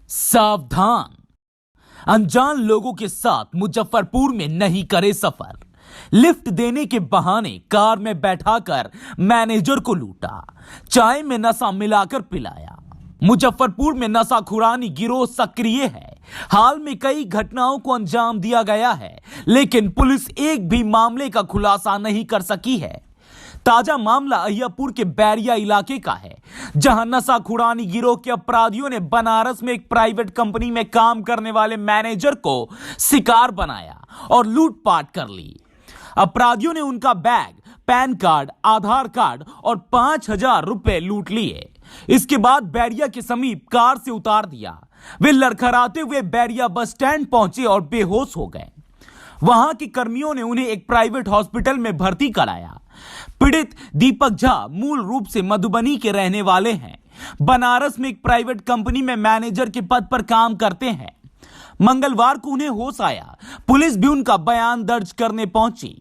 सावधान, अनजान लोगों के साथ मुजफ्फरपुर में नहीं करे सफर। लिफ्ट देने के बहाने कार में बैठाकर मैनेजर को लूटा, चाय में नशा मिलाकर पिलाया। मुजफ्फरपुर में नशाखुरानी गिरोह सक्रिय है। हाल में कई घटनाओं को अंजाम दिया गया है, लेकिन पुलिस एक भी मामले का खुलासा नहीं कर सकी है। ताजा मामला अहियापुर के बैरिया इलाके का है, जहां नशाखुरानी गिरोह के अपराधियों ने बनारस में एक प्राइवेट कंपनी में काम करने वाले मैनेजर को शिकार बनाया और लूटपाट कर ली। अपराधियों ने उनका बैग, पैन कार्ड, आधार कार्ड और 5,000 रुपए लूट लिए। इसके बाद बैरिया के समीप कार से उतार दिया। वे लड़खड़ाते हुए बैरिया बस स्टैंड पहुंचे और बेहोश हो गए। वहां के कर्मियों ने उन्हें एक प्राइवेट हॉस्पिटल में भर्ती कराया। पीड़ित दीपक झा मूल रूप से मधुबनी के रहने वाले हैं। बनारस में एक प्राइवेट कंपनी में मैनेजर के पद पर काम करते हैं। मंगलवार को उन्हें होश आया। पुलिस भी उनका बयान दर्ज करने पहुंची।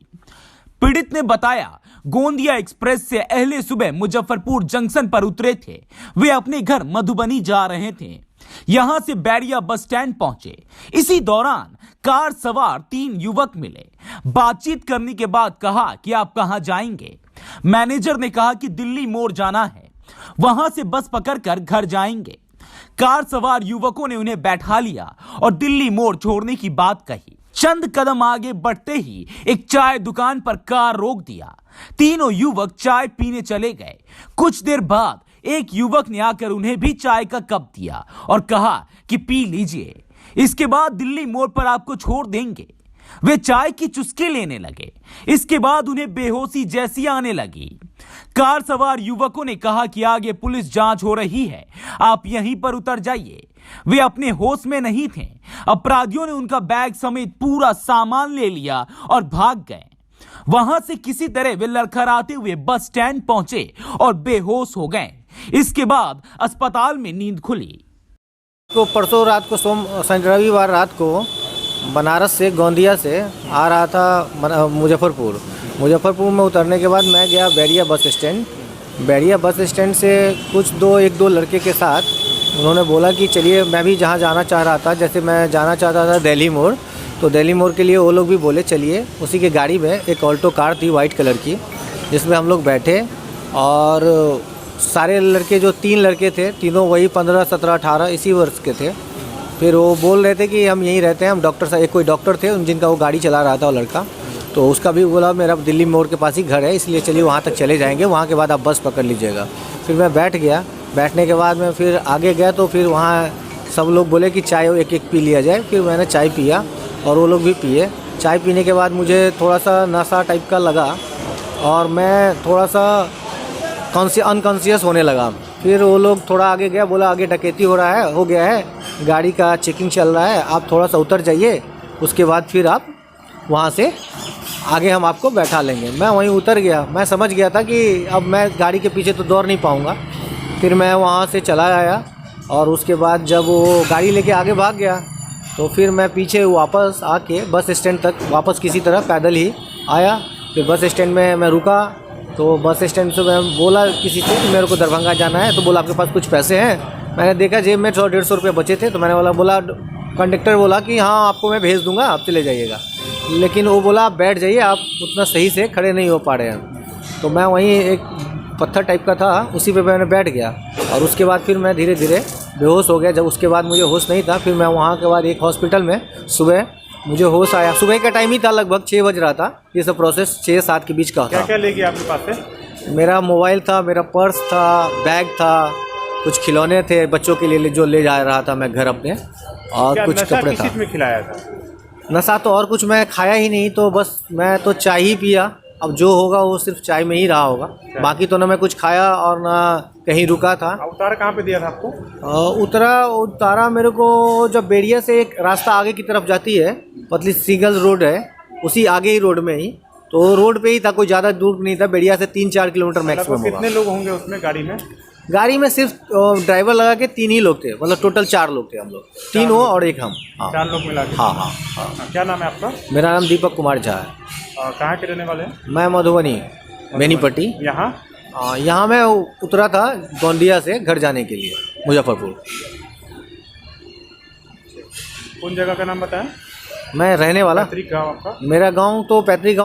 पीड़ित ने बताया, गोंदिया एक्सप्रेस से अहले सुबह मुजफ्फरपुर जंक्शन पर उतरे थे। वे अपने घर मधुबनी जा रहे थे। यहां से बैरिया बस स्टैंड पहुंचे। इसी दौरान कार सवार 3 युवक मिले। बातचीत करने के बाद कहा कि आप कहां जाएंगे। मैनेजर ने कहा कि दिल्ली मोड़ जाना है, वहां से बस पकड़कर घर जाएंगे। कार सवार युवकों ने उन्हें बैठा लिया और दिल्ली मोड़ छोड़ने की बात कही। चंद कदम आगे बढ़ते ही एक चाय दुकान पर कार रोक दिया। तीनों युवक चाय पीने चले गए। कुछ देर बाद एक युवक ने आकर उन्हें भी चाय का कप दिया और कहा कि पी लीजिए, इसके बाद दिल्ली मोड़ पर आपको छोड़ देंगे। वे चाय की चुस्की लेने लगे। इसके बाद उन्हें बेहोशी जैसी आने लगी। कार सवार युवकों ने कहा कि आगे पुलिस जांच हो रही है, आप यहीं पर उतर जाइए। वे अपने होश में नहीं थे। अपराधियों ने उनका बैग समेत पूरा सामान ले लिया और भाग गए। वहां से किसी तरह वे लड़खड़ाते हुए बस स्टैंड पहुंचे और बेहोश हो गए। इसके बाद अस्पताल में नींद खुली। तो परसों रात को रविवार रात को बनारस से गोंदिया से आ रहा था मुजफ्फरपुर में उतरने के बाद मैं गया Bairiya bus stand. Bairiya bus stand से कुछ एक दो लड़के के साथ उन्होंने बोला कि चलिए, मैं भी जहाँ जाना चाह रहा था, जैसे मैं जाना चाहता था दिल्ली मोड़, तो दिल्ली मोड़ के लिए वो लोग भी बोले चलिए। उसी की गाड़ी में एक ऑल्टो कार थी वाइट कलर की, जिसमें हम लोग बैठे और सारे लड़के जो 3 लड़के थे, तीनों वही 15, 17, 18 इसी वर्ष के थे। फिर वो बोल रहे थे कि हम यहीं रहते हैं, हम डॉक्टर साहब, एक कोई डॉक्टर थे जिनका वो गाड़ी चला रहा था वो लड़का, तो उसका भी बोला मेरा दिल्ली मोड़ के पास ही घर है, इसलिए चलिए वहाँ तक चले जाएंगे, वहाँ के बाद आप बस पकड़ लीजिएगा। फिर मैं बैठ गया। बैठने के बाद मैं फिर आगे गया तो फिर वहाँ सब लोग बोले कि चाय एक एक पी लिया जाए। फिर मैंने चाय पिया और वो लोग भी पिए। चाय पीने के बाद मुझे थोड़ा सा नशा टाइप का लगा और मैं थोड़ा सा अनकॉन्शियस होने लगा। फिर वो लोग थोड़ा आगे गया, बोला आगे डकैती हो गया है, गाड़ी का चेकिंग चल रहा है, आप थोड़ा सा उतर जाइए, उसके बाद फिर आप वहाँ से आगे हम आपको बैठा लेंगे। मैं वहीं उतर गया। मैं समझ गया था कि अब मैं गाड़ी के पीछे तो दौड़ नहीं पाऊँगा। फिर मैं वहाँ से चला आया और उसके बाद जब वो गाड़ी लेके आगे भाग गया तो फिर मैं पीछे वापस आके बस स्टैंड तक वापस किसी तरह पैदल ही आया। फिर बस स्टैंड में मैं रुका तो बस स्टैंड से मैं बोला किसी से कि मेरे को दरभंगा जाना है, तो बोला आपके पास कुछ पैसे हैं। मैंने देखा जेब में 100-150 रुपये बचे थे, तो मैंने बोला कंडक्टर बोला कि हाँ आपको मैं भेज दूँगा, आप चले जाइएगा। लेकिन वो बोला आप बैठ जाइए, आप उतना सही से खड़े नहीं हो पा रहे हैं। तो मैं वहीं एक पत्थर टाइप का था, उसी पे मैंने बैठ गया और उसके बाद फिर मैं धीरे धीरे बेहोश हो गया। जब उसके बाद मुझे होश नहीं था, फिर मैं वहाँ के बाद एक हॉस्पिटल में सुबह मुझे होश आया। सुबह का टाइम ही था, लगभग 6 बज रहा था। ये सब प्रोसेस 6-7 के बीच का था। क्या क्या ले गया आपके पास से? मेरा मोबाइल था, मेरा पर्स था, बैग था, कुछ खिलौने थे बच्चों के लिए जो ले जा रहा था मैं घर अपने, और कुछ कपड़े था। में खिलाया था? नशा तो और कुछ मैं खाया ही नहीं, तो बस मैं तो चाय ही पिया। अब जो होगा वो सिर्फ चाय में ही रहा होगा, बाकी तो ना मैं कुछ खाया और ना कहीं रुका था। उतारा कहाँ पे दिया था आपको? उतारा मेरे को जब बेरिया से एक रास्ता आगे की तरफ जाती है, पतली सिंगल रोड है, उसी आगे ही रोड में ही, तो रोड पे ही था, कोई ज़्यादा दूर नहीं था। बेरिया से 3-4 किलोमीटर मैक्सिमम होगा। कितने लोग होंगे उसमें गाड़ी में? गाड़ी में सिर्फ ड्राइवर लगा के 3 ही लोग थे, मतलब टोटल 4 लोग थे हम लोग, 3 वो और एक हम। हाँ 4 लोग मिला के? हाँ। क्या नाम है आपका? मेरा नाम दीपक कुमार झा है। कहाँ के रहने वाले हैं? मैं मधुबनी बेनीपट्टी। यहाँ मैं उतरा था गोंदिया से घर जाने के लिए मुजफ्फरपुर। कौन जगह का नाम बताया? मैं रहने वाला, पैतृक गाँव आपका? मेरा गांव तो पैतृक गांव